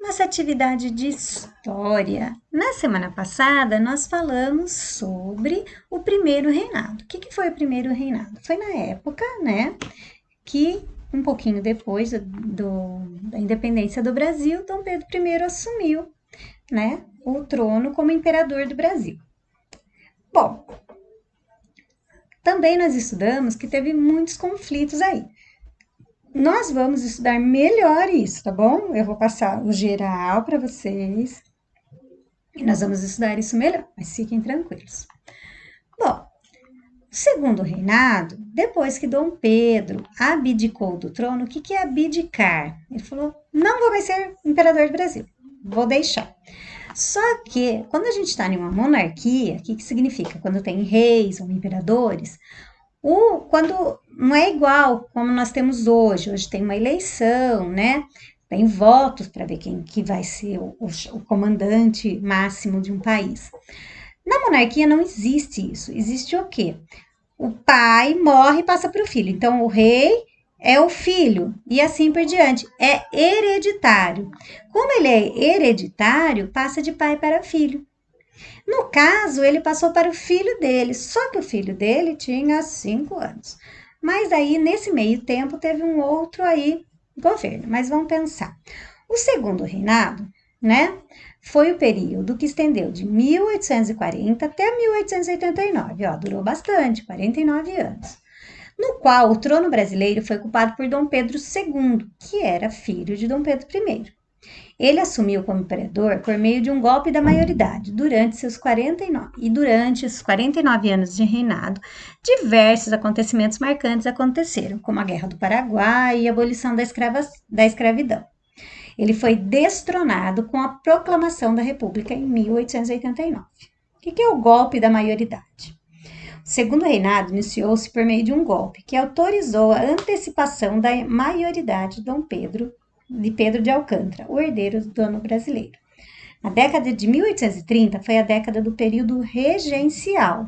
Nossa atividade de história. Na semana passada, nós falamos sobre o primeiro reinado. O que foi o primeiro reinado? Foi na época, né, que um pouquinho depois da independência do Brasil, Dom Pedro I assumiu, né, o trono como imperador do Brasil. Bom, também nós estudamos que teve muitos conflitos aí. Nós vamos estudar melhor isso, tá bom? Eu vou passar o geral para vocês e nós vamos estudar isso melhor, mas fiquem tranquilos. Bom, o segundo reinado, depois que Dom Pedro abdicou do trono, o que é abdicar? Ele falou: não vou mais ser imperador do Brasil, vou deixar. Só que, quando a gente está em uma monarquia, o que significa? Quando tem reis ou imperadores, quando não é igual como nós temos hoje. Hoje tem uma eleição, né? Tem votos para ver quem que vai ser o comandante máximo de um país. Na monarquia não existe isso. Existe o quê? O pai morre e passa para o filho. Então, o rei é o filho e assim por diante. É hereditário. Como ele é hereditário, passa de pai para filho. No caso, ele passou para o filho dele, só que o filho dele tinha 5 anos. Mas aí, nesse meio tempo, teve um outro aí governo. Mas vamos pensar. O segundo reinado, né, foi o período que estendeu de 1840 até 1889. Ó, durou bastante, 49 anos. No qual o trono brasileiro foi ocupado por Dom Pedro II, que era filho de Dom Pedro I. Ele assumiu como imperador por meio de um golpe da maioridade durante esses 49 anos de reinado, diversos acontecimentos marcantes aconteceram, como a Guerra do Paraguai e a abolição da escravidão. Ele foi destronado com a proclamação da República em 1889. O que é o golpe da maioridade? O segundo reinado iniciou-se por meio de um golpe que autorizou a antecipação da maioridade de Pedro de Alcântara, o herdeiro do trono brasileiro. A década de 1830 foi a década do período regencial.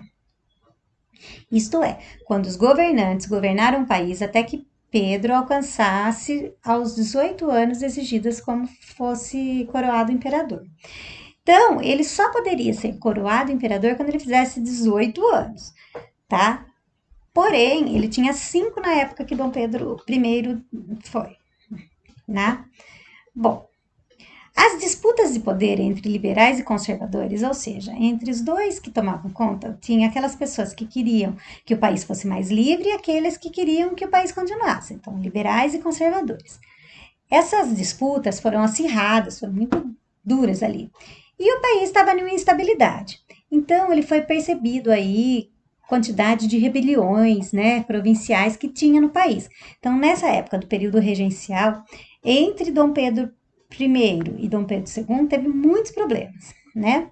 Isto é, quando os governantes governaram o país até que Pedro alcançasse aos 18 anos exigidas como fosse coroado imperador. Então, ele só poderia ser coroado imperador quando ele fizesse 18 anos, tá? Porém, ele tinha 5 na época que Dom Pedro I foi, né? Bom, as disputas de poder entre liberais e conservadores, ou seja, entre os dois que tomavam conta, tinha aquelas pessoas que queriam que o país fosse mais livre e aqueles que queriam que o país continuasse. Então, liberais e conservadores. Essas disputas foram acirradas, foram muito duras ali. E o país estava em uma instabilidade. Então, ele foi percebido aí quantidade de rebeliões, né, provinciais que tinha no país. Então, nessa época do período regencial, entre Dom Pedro I e Dom Pedro II, teve muitos problemas, né?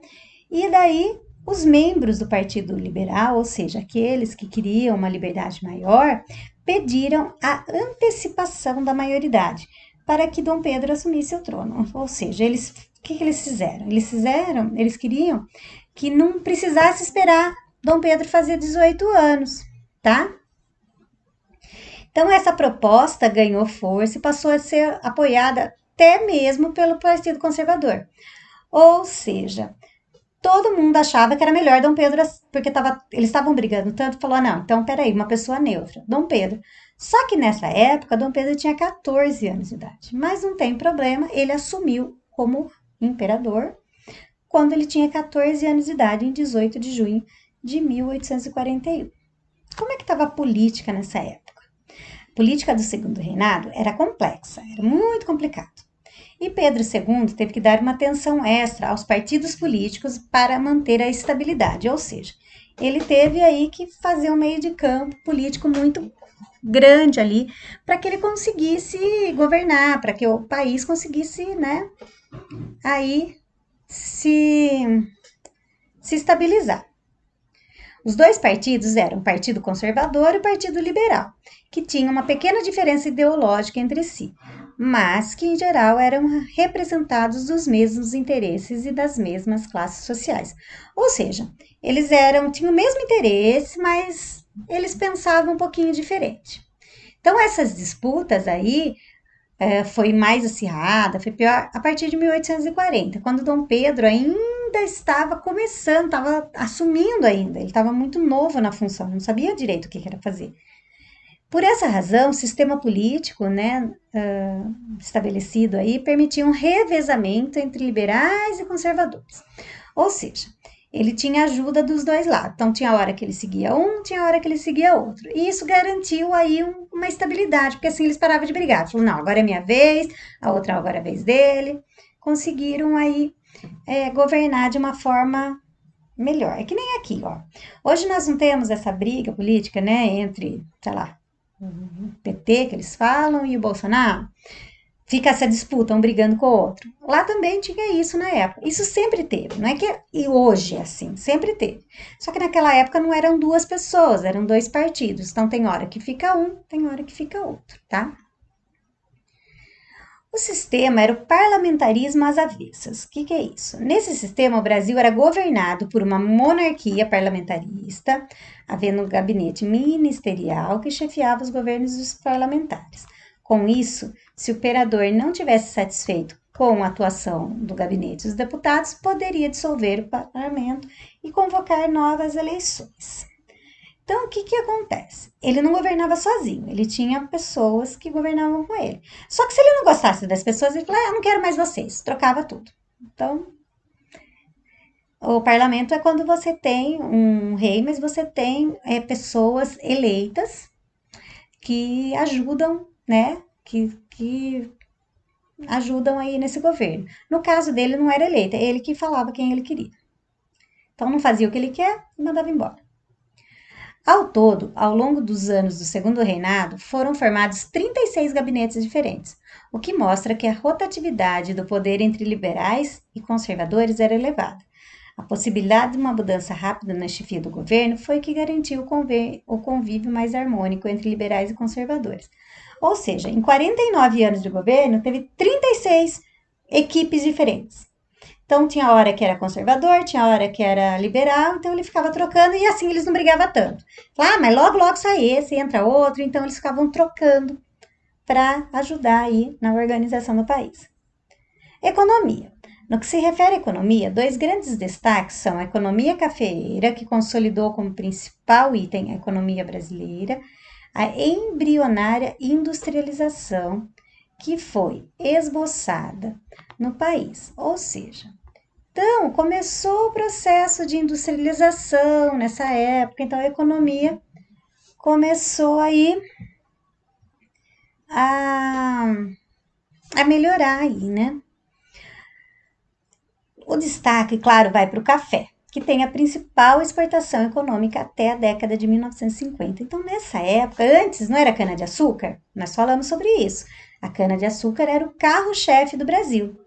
E daí, os membros do Partido Liberal, ou seja, aqueles que queriam uma liberdade maior, pediram a antecipação da maioridade para que Dom Pedro assumisse o trono. Ou seja, o que eles fizeram? Eles queriam que não precisasse esperar Dom Pedro fazer 18 anos, tá? Então, essa proposta ganhou força e passou a ser apoiada até mesmo pelo Partido Conservador. Ou seja, todo mundo achava que era melhor Dom Pedro, porque eles estavam brigando tanto, falou: não, então peraí, uma pessoa neutra, Dom Pedro. Só que nessa época, Dom Pedro tinha 14 anos de idade, mas não tem problema, ele assumiu como imperador quando ele tinha 14 anos de idade, em 18 de junho de 1841. Como é que estava a política nessa época? A política do segundo reinado era complexa, era muito complicado. E Pedro II teve que dar uma atenção extra aos partidos políticos para manter a estabilidade, ou seja, ele teve aí que fazer um meio de campo político muito grande ali para que ele conseguisse governar, para que o país conseguisse, né, aí se estabilizar. Os dois partidos eram o Partido Conservador e o Partido Liberal, que tinham uma pequena diferença ideológica entre si, mas que em geral eram representados dos mesmos interesses e das mesmas classes sociais. Ou seja, tinham o mesmo interesse, mas eles pensavam um pouquinho diferente. Então essas disputas aí foi mais acirrada, foi pior a partir de 1840, quando Dom Pedro ainda estava começando, estava assumindo ainda, ele estava muito novo na função, não sabia direito o que era fazer. Por essa razão, o sistema político, né, estabelecido aí, permitia um revezamento entre liberais e conservadores. Ou seja, ele tinha ajuda dos dois lados. Então, tinha hora que ele seguia um, tinha hora que ele seguia outro. E isso garantiu aí uma estabilidade, porque assim eles paravam de brigar. Falaram, não, agora é minha vez, a outra agora é a vez dele. Conseguiram aí governar de uma forma melhor. É que nem aqui, ó. Hoje nós não temos essa briga política, né, entre, sei lá, o PT, que eles falam, e o Bolsonaro. Fica essa disputa, um brigando com o outro. Lá também tinha isso na época. Isso sempre teve, não é que e hoje é assim, sempre teve. Só que naquela época não eram duas pessoas, eram dois partidos. Então tem hora que fica um, tem hora que fica outro, tá? O sistema era o parlamentarismo às avessas. O que é isso? Nesse sistema, o Brasil era governado por uma monarquia parlamentarista, havendo um gabinete ministerial que chefiava os governos dos parlamentares. Com isso, se o imperador não tivesse satisfeito com a atuação do gabinete dos deputados, poderia dissolver o parlamento e convocar novas eleições. Então, o que acontece? Ele não governava sozinho, ele tinha pessoas que governavam com ele. Só que se ele não gostasse das pessoas, ele falava, eu não quero mais vocês, trocava tudo. Então, o parlamento é quando você tem um rei, mas você tem pessoas eleitas que ajudam, né, que ajudam aí nesse governo. No caso dele, não era eleito, é ele que falava quem ele queria. Então, não fazia o que ele quer e mandava embora. Ao todo, ao longo dos anos do segundo reinado, foram formados 36 gabinetes diferentes, o que mostra que a rotatividade do poder entre liberais e conservadores era elevada. A possibilidade de uma mudança rápida na chefia do governo foi o que garantiu o convívio mais harmônico entre liberais e conservadores. Ou seja, em 49 anos de governo, teve 36 equipes diferentes. Então, tinha hora que era conservador, tinha hora que era liberal, então ele ficava trocando e assim eles não brigavam tanto. Mas logo sai esse, entra outro, então eles ficavam trocando para ajudar aí na organização do país. Economia. No que se refere à economia, dois grandes destaques são a economia cafeeira, que consolidou como principal item a economia brasileira, a embrionária industrialização, que foi esboçada no país, ou seja, então, começou o processo de industrialização nessa época, então a economia começou aí a, a melhorar aí, né? O destaque, claro, vai para o café, que tem a principal exportação econômica até a década de 1950. Então, nessa época, antes não era cana-de-açúcar? Nós falamos sobre isso. A cana-de-açúcar era o carro-chefe do Brasil.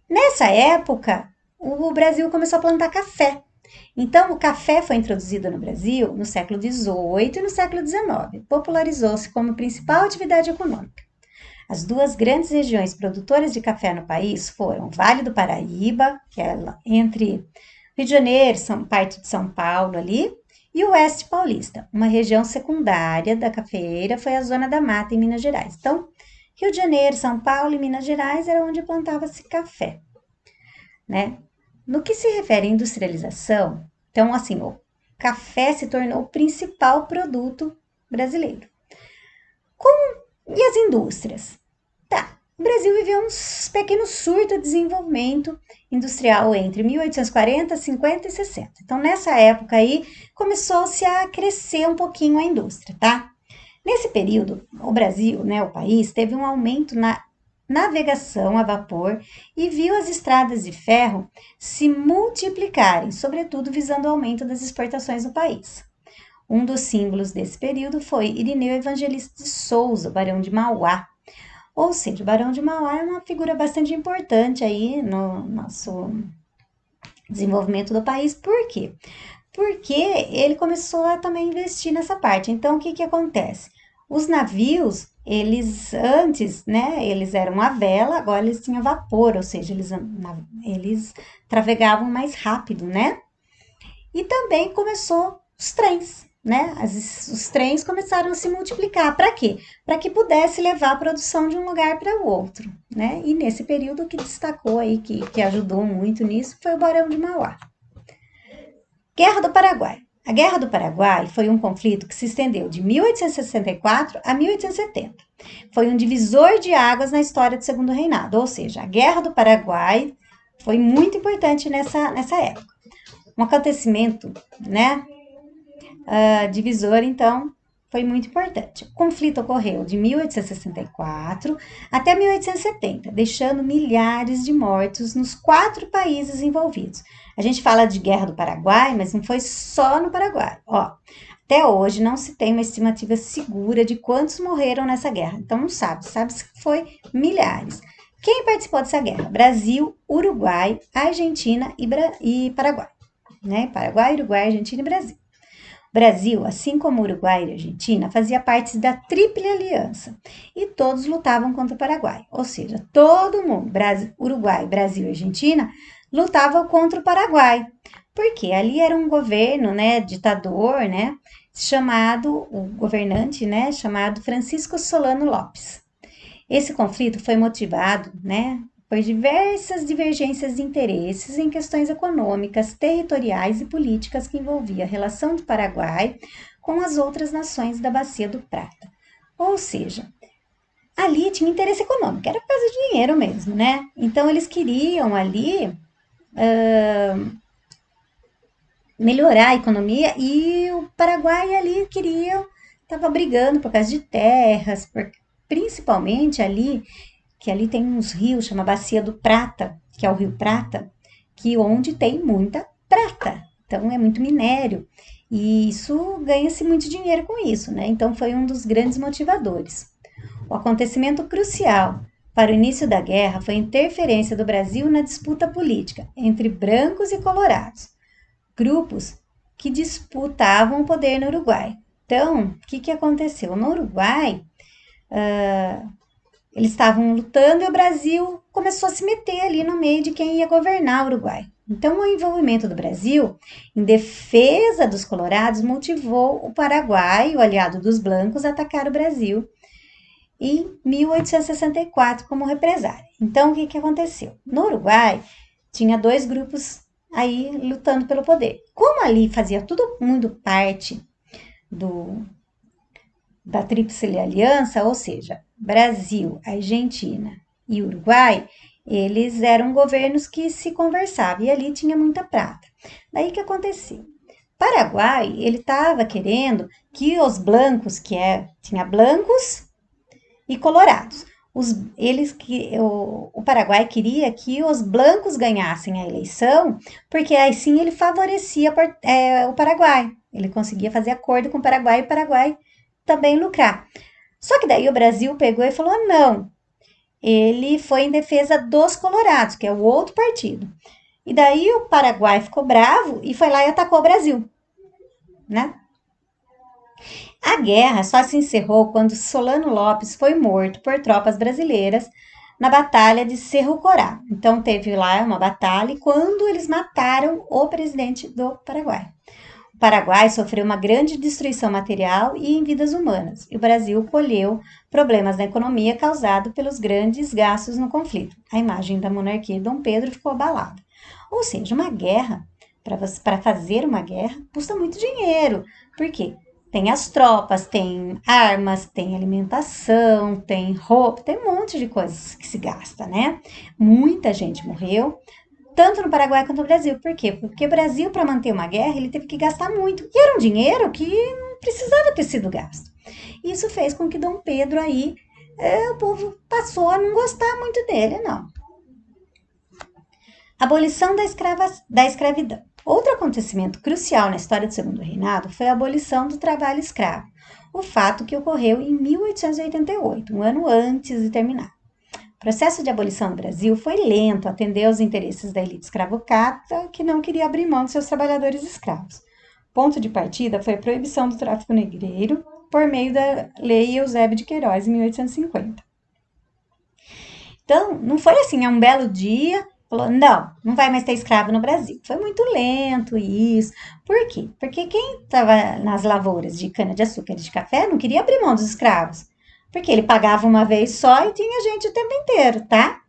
Nessa época, o Brasil começou a plantar café. Então, o café foi introduzido no Brasil no século XVIII e no século XIX. Popularizou-se como principal atividade econômica. As duas grandes regiões produtoras de café no país foram o Vale do Paraíba, que é entre Rio de Janeiro, parte de São Paulo ali, e o Oeste Paulista. Uma região secundária da cafeeira foi a Zona da Mata, em Minas Gerais. Então, Rio de Janeiro, São Paulo e Minas Gerais era onde plantava-se café, né? No que se refere à industrialização, então, assim, o café se tornou o principal produto brasileiro. E as indústrias? Tá, o Brasil viveu um pequeno surto de desenvolvimento industrial entre 1840, 50 e 60. Então, nessa época aí, começou-se a crescer um pouquinho a indústria, tá? Nesse período, o Brasil, né, o país, teve um aumento na navegação a vapor e viu as estradas de ferro se multiplicarem, sobretudo visando o aumento das exportações do país. Um dos símbolos desse período foi Irineu Evangelista de Souza, Barão de Mauá. Ou seja, o Barão de Mauá é uma figura bastante importante aí no nosso desenvolvimento do país. Por quê? Porque ele começou a também investir nessa parte. Então, o que acontece? Os navios, eles antes, né, eles eram a vela, agora eles tinham vapor, ou seja, eles navegavam mais rápido, né? E também começou os trens, né? Os trens começaram a se multiplicar. Para quê? Para que pudesse levar a produção de um lugar para o outro, né? E nesse período o que destacou aí, que ajudou muito nisso, foi o Barão de Mauá. Guerra do Paraguai. A Guerra do Paraguai foi um conflito que se estendeu de 1864 a 1870. Foi um divisor de águas na história do Segundo Reinado, ou seja, a Guerra do Paraguai foi muito importante nessa época. Um acontecimento, né, divisor, então, foi muito importante. O conflito ocorreu de 1864 até 1870, deixando milhares de mortos nos 4 países envolvidos. A gente fala de Guerra do Paraguai, mas não foi só no Paraguai. Ó, até hoje não se tem uma estimativa segura de quantos morreram nessa guerra. Então não sabe-se que foi milhares. Quem participou dessa guerra? Brasil, Uruguai, Argentina e Paraguai. Né? Paraguai, Uruguai, Argentina e Brasil. Brasil, assim como Uruguai e Argentina, fazia parte da Tríplice Aliança e todos lutavam contra o Paraguai. Ou seja, todo mundo, Uruguai, Brasil e Argentina, lutavam contra o Paraguai. Porque ali era um governo, né, ditador, né, o governante, né, chamado Francisco Solano Lopes. Esse conflito foi motivado, né, por diversas divergências de interesses em questões econômicas, territoriais e políticas que envolvia a relação do Paraguai com as outras nações da Bacia do Prata. Ou seja, ali tinha interesse econômico, era por causa de dinheiro mesmo, né? Então eles queriam ali melhorar a economia e o Paraguai ali estava brigando por causa de terras, principalmente ali que ali tem uns rios, chama Bacia do Prata, que é o Rio Prata, que onde tem muita prata. Então é muito minério e isso ganha-se muito dinheiro com isso, né? Então foi um dos grandes motivadores. O acontecimento crucial para o início da guerra foi a interferência do Brasil na disputa política entre brancos e colorados, grupos que disputavam o poder no Uruguai. Então, o que aconteceu? No Uruguai, eles estavam lutando e o Brasil começou a se meter ali no meio de quem ia governar o Uruguai. Então, o envolvimento do Brasil em defesa dos colorados motivou o Paraguai, o aliado dos brancos, a atacar o Brasil em 1864 como represália. Então, o que aconteceu? No Uruguai, tinha 2 grupos aí lutando pelo poder. Como ali fazia todo mundo parte da Tríplice Aliança, ou seja, Brasil, Argentina e Uruguai, eles eram governos que se conversavam e ali tinha muita prata. Daí que aconteceu? Paraguai, ele estava querendo que os blancos, tinha blancos e colorados. O Paraguai queria que os blancos ganhassem a eleição, porque assim ele favorecia o Paraguai. Ele conseguia fazer acordo com o Paraguai e o Paraguai também lucrar. Só que daí o Brasil pegou e falou não. Ele foi em defesa dos colorados, que é o outro partido. E daí o Paraguai ficou bravo e foi lá e atacou o Brasil, né? A guerra só se encerrou quando Solano Lopes foi morto por tropas brasileiras na Batalha de Cerro Corá. Então teve lá uma batalha e quando eles mataram o presidente do Paraguai. O Paraguai sofreu uma grande destruição material e em vidas humanas, e o Brasil colheu problemas na economia causados pelos grandes gastos no conflito. A imagem da monarquia de Dom Pedro ficou abalada. Ou seja, uma guerra, para fazer uma guerra, custa muito dinheiro. Por quê? Tem as tropas, tem armas, tem alimentação, tem roupa, tem um monte de coisas que se gasta, né? Muita gente morreu, tanto no Paraguai quanto no Brasil. Por quê? Porque o Brasil, para manter uma guerra, ele teve que gastar muito. E era um dinheiro que não precisava ter sido gasto. Isso fez com que Dom Pedro aí, o povo passou a não gostar muito dele, não. Abolição da escravidão. Outro acontecimento crucial na história do Segundo Reinado foi a abolição do trabalho escravo, o fato que ocorreu em 1888, um ano antes de terminar. O processo de abolição no Brasil foi lento, atendeu aos interesses da elite escravocrata, que não queria abrir mão de seus trabalhadores escravos. Ponto de partida foi a proibição do tráfico negreiro por meio da Lei Eusébio de Queiroz, em 1850. Então, não foi assim, é um belo dia Falou, não, não vai mais ter escravo no Brasil. Foi muito lento isso. Por quê? Porque quem estava nas lavouras de cana-de-açúcar e de café não queria abrir mão dos escravos. Porque ele pagava uma vez só e tinha gente o tempo inteiro, tá?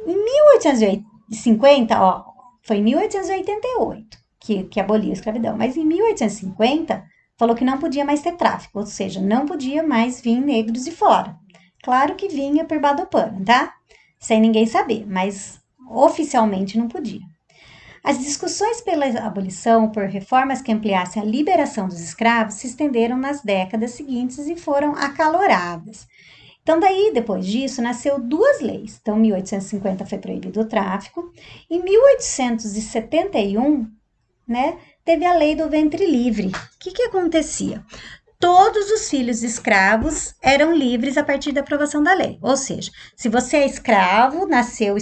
Em 1850, ó, foi em 1888 que aboliu a escravidão, mas em 1850 falou que não podia mais ter tráfico, ou seja, não podia mais vir negros de fora. Claro que vinha por Badopana, tá? Sem ninguém saber, mas oficialmente não podia. As discussões pela abolição por reformas que ampliassem a liberação dos escravos se estenderam nas décadas seguintes e foram acaloradas. Então, daí, depois disso, nasceu duas leis. Então, em 1850 foi proibido o tráfico. Em 1871, né, teve a lei do ventre livre. O que acontecia? Todos os filhos de escravos eram livres a partir da aprovação da lei. Ou seja, se você é escravo, nasceu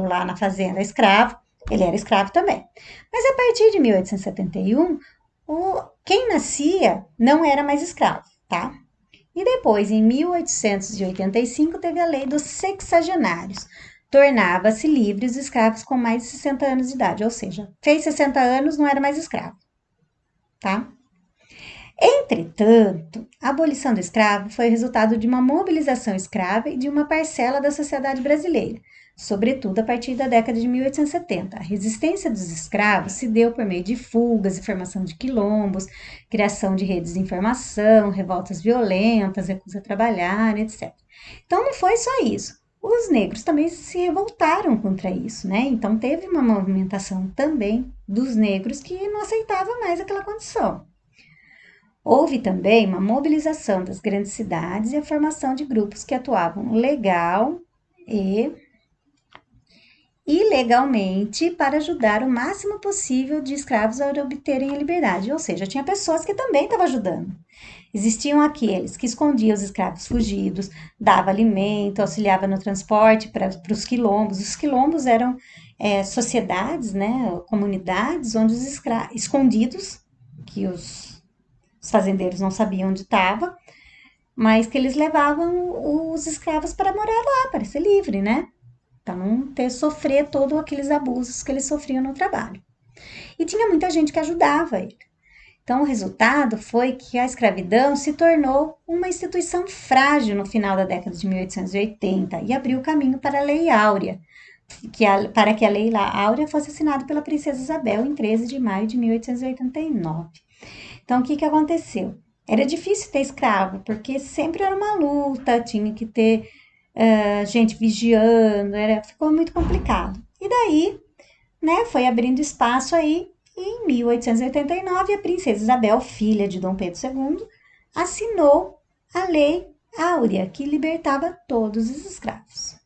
lá na fazenda escravo, ele era escravo também. Mas a partir de 1871, quem nascia não era mais escravo, tá? E depois, em 1885, teve a lei dos sexagenários. Tornava-se livres os escravos com mais de 60 anos de idade, ou seja, fez 60 anos, não era mais escravo, tá? Entretanto, a abolição do escravo foi resultado de uma mobilização escrava e de uma parcela da sociedade brasileira, sobretudo a partir da década de 1870. A resistência dos escravos se deu por meio de fugas e formação de quilombos, criação de redes de informação, revoltas violentas, recusa a trabalhar, etc. Então não foi só isso. Os negros também se revoltaram contra isso, né? Então teve uma movimentação também dos negros que não aceitava mais aquela condição. Houve também uma mobilização das grandes cidades e a formação de grupos que atuavam legal e ilegalmente para ajudar o máximo possível de escravos a obterem a liberdade. Ou seja, tinha pessoas que também estavam ajudando. Existiam aqueles que escondiam os escravos fugidos, dava alimento, auxiliava no transporte para os quilombos. Os quilombos eram sociedades, né, comunidades onde os escondidos, que os fazendeiros não sabiam onde estava, mas que eles levavam os escravos para morar lá, para ser livre, né? Para não ter sofrer todos aqueles abusos que eles sofriam no trabalho. E tinha muita gente que ajudava ele. Então, o resultado foi que a escravidão se tornou uma instituição frágil no final da década de 1880 e abriu caminho para a Lei Áurea, para que a Lei Áurea fosse assinada pela Princesa Isabel em 13 de maio de 1889. Então, o que aconteceu? Era difícil ter escravo, porque sempre era uma luta, tinha que ter gente vigiando, ficou muito complicado. E daí, né, foi abrindo espaço aí, e em 1889, a princesa Isabel, filha de Dom Pedro II, assinou a Lei Áurea, que libertava todos os escravos.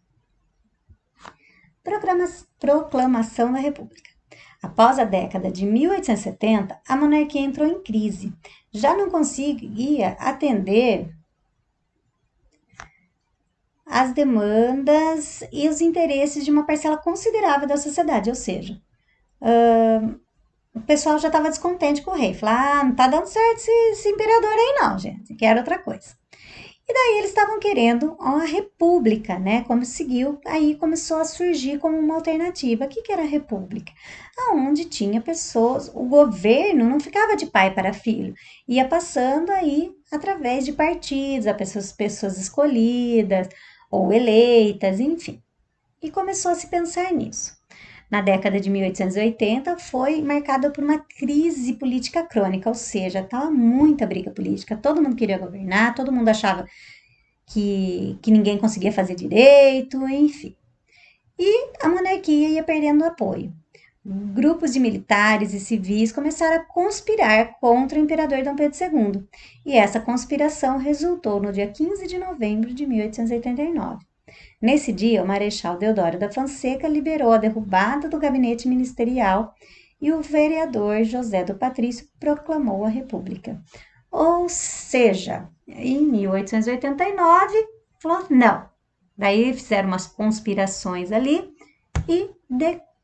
Proclamação da República. Após a década de 1870, a monarquia entrou em crise. Já não conseguia atender as demandas e os interesses de uma parcela considerável da sociedade, ou seja, o pessoal já estava descontente com o rei. Falava, não está dando certo esse imperador aí não, gente, quero outra coisa. E daí eles estavam querendo uma república, né? Aí começou a surgir como uma alternativa. O que era a república? Aonde tinha pessoas, o governo não ficava de pai para filho, ia passando aí através de partidos, a pessoas escolhidas ou eleitas, enfim. E começou a se pensar nisso. Na década de 1880 foi marcada por uma crise política crônica, ou seja, estava muita briga política, todo mundo queria governar, todo mundo achava que ninguém conseguia fazer direito, enfim. E a monarquia ia perdendo apoio. Grupos de militares e civis começaram a conspirar contra o imperador Dom Pedro II, e essa conspiração resultou no dia 15 de novembro de 1889. Nesse dia, o Marechal Deodoro da Fonseca liberou a derrubada do gabinete ministerial e o vereador José do Patrício proclamou a República. Ou seja, em 1889, falou não. Daí fizeram umas conspirações ali e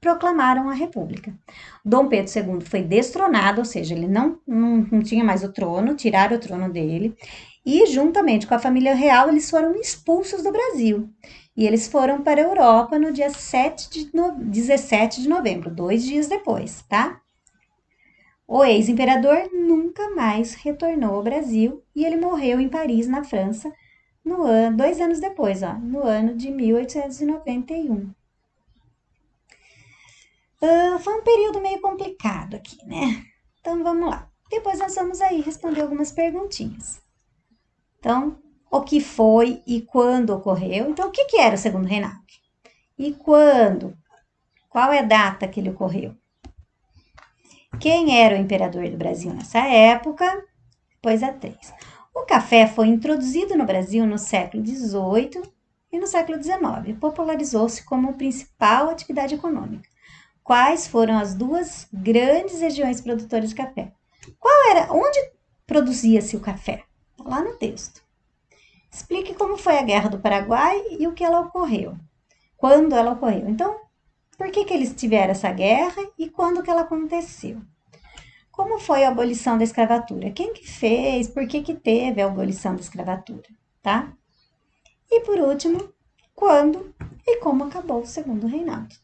proclamaram a República. Dom Pedro II foi destronado, ou seja, ele não tinha mais o trono, tiraram o trono dele, e juntamente com a família real, eles foram expulsos do Brasil. E eles foram para a Europa no dia 17 de novembro, 2 dias depois, tá? O ex-imperador nunca mais retornou ao Brasil e ele morreu em Paris, na França, 2 anos depois, ó, no ano de 1891. Foi um período meio complicado aqui, né? Então vamos lá. Depois nós vamos aí responder algumas perguntinhas. Então, o que foi e quando ocorreu? Então, o que era o segundo reinado? E quando? Qual é a data que ele ocorreu? Quem era o imperador do Brasil nessa época? Pois a 3. O café foi introduzido no Brasil no século XVIII e no século XIX. Popularizou-se como principal atividade econômica. Quais foram as duas grandes regiões produtoras de café? Onde produzia-se o café? Lá no texto. Explique como foi a Guerra do Paraguai e o que ela ocorreu. Quando ela ocorreu. Então, por que eles tiveram essa guerra e quando que ela aconteceu? Como foi a abolição da escravatura? Quem que fez? Por que teve a abolição da escravatura? Tá? E por último, quando e como acabou o segundo reinado.